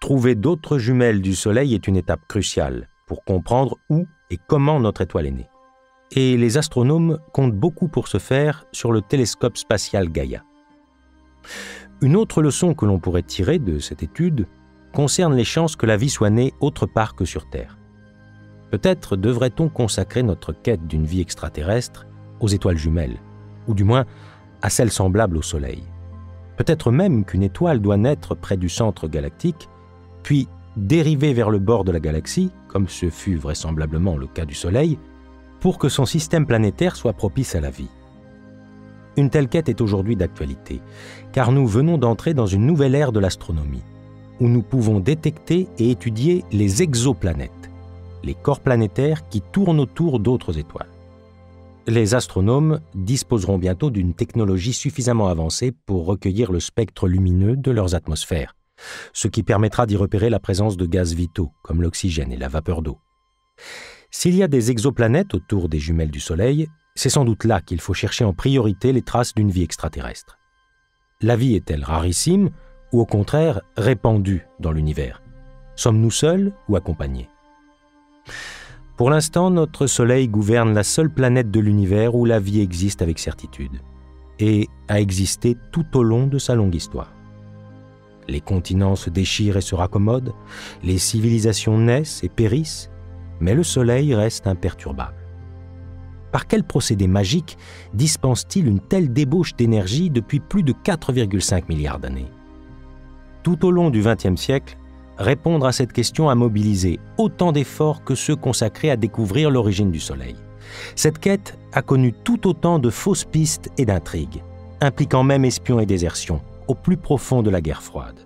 Trouver d'autres jumelles du Soleil est une étape cruciale pour comprendre où et comment notre étoile est née. Et les astronomes comptent beaucoup pour ce faire sur le télescope spatial Gaïa. Une autre leçon que l'on pourrait tirer de cette étude concerne les chances que la vie soit née autre part que sur Terre. Peut-être devrait-on consacrer notre quête d'une vie extraterrestre aux étoiles jumelles, ou du moins à celles semblables au Soleil. Peut-être même qu'une étoile doit naître près du centre galactique, puis dériver vers le bord de la galaxie, comme ce fut vraisemblablement le cas du Soleil, pour que son système planétaire soit propice à la vie. Une telle quête est aujourd'hui d'actualité, car nous venons d'entrer dans une nouvelle ère de l'astronomie, où nous pouvons détecter et étudier les exoplanètes, les corps planétaires qui tournent autour d'autres étoiles. Les astronomes disposeront bientôt d'une technologie suffisamment avancée pour recueillir le spectre lumineux de leurs atmosphères, ce qui permettra d'y repérer la présence de gaz vitaux, comme l'oxygène et la vapeur d'eau. S'il y a des exoplanètes autour des jumelles du Soleil, c'est sans doute là qu'il faut chercher en priorité les traces d'une vie extraterrestre. La vie est-elle rarissime ou au contraire répandue dans l'univers? Sommes-nous seuls ou accompagnés? Pour l'instant, notre Soleil gouverne la seule planète de l'univers où la vie existe avec certitude et a existé tout au long de sa longue histoire. Les continents se déchirent et se raccommodent, les civilisations naissent et périssent, mais le Soleil reste imperturbable. Par quel procédé magique dispense-t-il une telle débauche d'énergie depuis plus de 4,5 milliards d'années? Tout au long du XXe siècle, répondre à cette question a mobilisé autant d'efforts que ceux consacrés à découvrir l'origine du Soleil. Cette quête a connu tout autant de fausses pistes et d'intrigues, impliquant même espions et désertions, au plus profond de la guerre froide.